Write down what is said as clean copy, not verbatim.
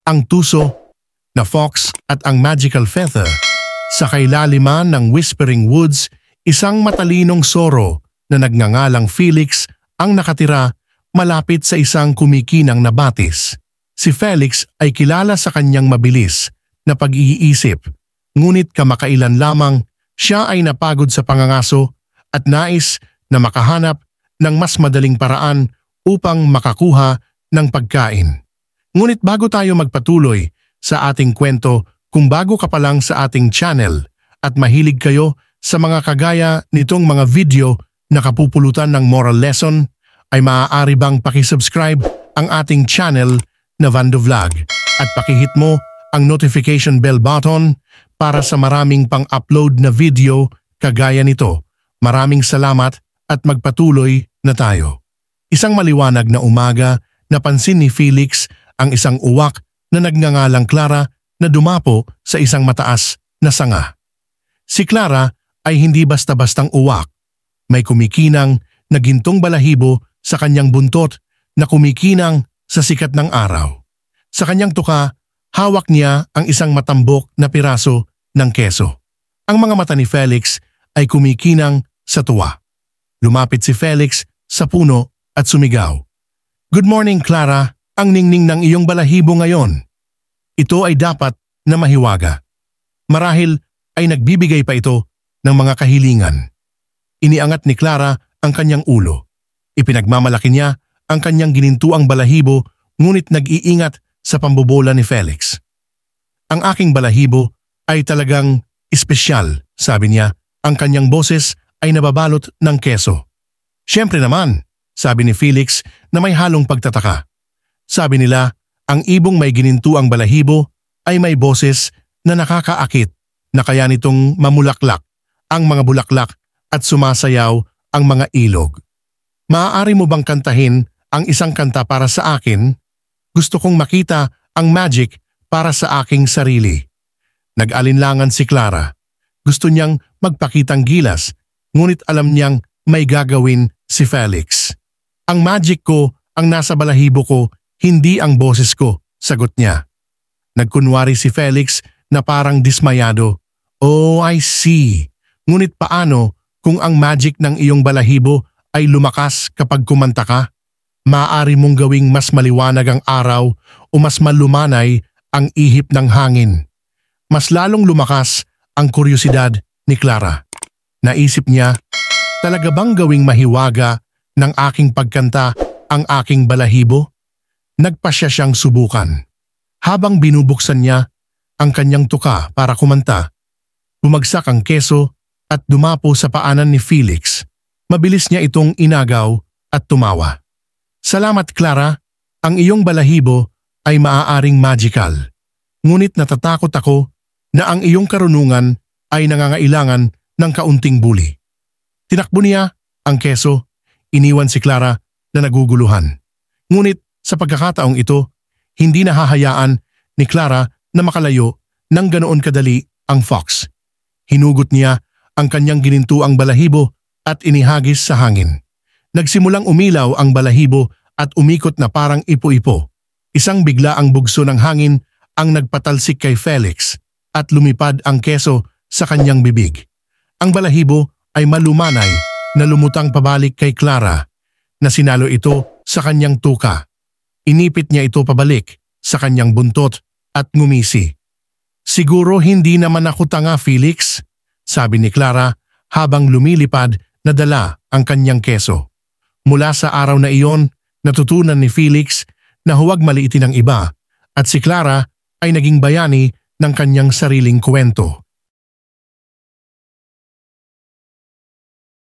ang tuso na fox at ang magical feather. Sa kailaliman ng Whispering Woods, isang matalinong soro na nagngangalang Felix ang nakatira malapit sa isang kumikinang na batis. Si Felix ay kilala sa kanyang mabilis na pag-iisip, ngunit kamakailan lamang siya ay napagod sa pangangaso at nais na makahanap ng mas madaling paraan upang makakuha ng pagkain. Ngunit bago tayo magpatuloy sa ating kwento, kung bago ka pa lang sa ating channel at mahilig kayo sa mga kagaya nitong mga video na kapupulutan ng moral lesson, ay maaari bang pakisubscribe ang ating channel na Vando Vlog at pakihit mo ang notification bell button para sa maraming pang-upload na video kagaya nito. Maraming salamat at magpatuloy na tayo. Isang maliwanag na umaga, napansin ni Felix ang isang uwak na nagngangalang Clara na dumapo sa isang mataas na sanga. Si Clara ay hindi basta-bastang uwak. May kumikinang na gintong balahibo sa kanyang buntot na kumikinang sa sikat ng araw. Sa kanyang tuka, hawak niya ang isang matambok na piraso ng keso. Ang mga mata ni Felix ay kumikinang sa tuwa. Lumapit si Felix sa puno at sumigaw, "Good morning, Clara, ang ningning ng iyong balahibo ngayon. Ito ay dapat na mahiwaga. Marahil ay nagbibigay pa ito ng mga kahilingan." Iniangat ni Clara ang kanyang ulo. Ipinagmamalaki niya ang kanyang ginintuang balahibo, ngunit nag-iingat sa pambobola ni Felix. "Ang aking balahibo ay talagang espesyal," sabi niya. Ang kanyang boses ay nababalot ng keso. "Siyempre naman," sabi ni Felix na may halong pagtataka. Sabi nila, ang ibong may ginintuang balahibo ay may boses na nakakaakit na kaya nitong mamulaklak ang mga bulaklak at sumasayaw ang mga ilog. "Maaari mo bang kantahin ang isang kanta para sa akin? Gusto kong makita ang magic para sa aking sarili." Nag-alinlangan si Clara. Gusto niyang magpakitang gilas, ngunit alam niyang may gagawin si Felix. "Ang magic ko ang nasa balahibo ko, hindi ang boses ko," sagot niya. Nagkunwari si Felix na parang dismayado. "Oh, I see. Ngunit paano kung ang magic ng iyong balahibo ay lumakas kapag kumanta ka? Maaari mong gawing mas maliwanag ang araw o mas malumanay ang ihip ng hangin." Mas lalong lumakas ang kuryosidad ni Clara. Naisip niya, talaga bang gawing mahiwaga ng aking pagkanta ang aking balahibo? Nagpasya siyang subukan. Habang binubuksan niya ang kanyang tuka para kumanta, bumagsak ang keso at dumapo sa paanan ni Felix. Mabilis niya itong inagaw at tumawa. "Salamat, Clara. Ang iyong balahibo ay maaaring magical. Ngunit natatakot ako na ang iyong karunungan ay nangangailangan ng kaunting buli." Tinakbo niya ang keso, iniwan si Clara na naguguluhan. Ngunit sa pagkakataong ito, hindi nahahayaan ni Clara na makalayo ng ganoon kadali ang fox. Hinugot niya ang kanyang ginintuang balahibo at inihagis sa hangin. Nagsimulang umilaw ang balahibo at umikot na parang ipo-ipo. Isang bigla ang bugso ng hangin ang nagpatalsik kay Felix at lumipad ang keso sa kanyang bibig. Ang balahibo ay malumanay na lumutang pabalik kay Clara na sinalo ito sa kanyang tuka. Inipit niya ito pabalik sa kanyang buntot at ngumisi. "Siguro hindi naman ako tanga, Felix," sabi ni Clara habang lumilipad na dala ang kanyang keso. Mula sa araw na iyon, natutunan ni Felix na huwag maliitin ang iba at si Clara ay naging bayani ng kanyang sariling kwento.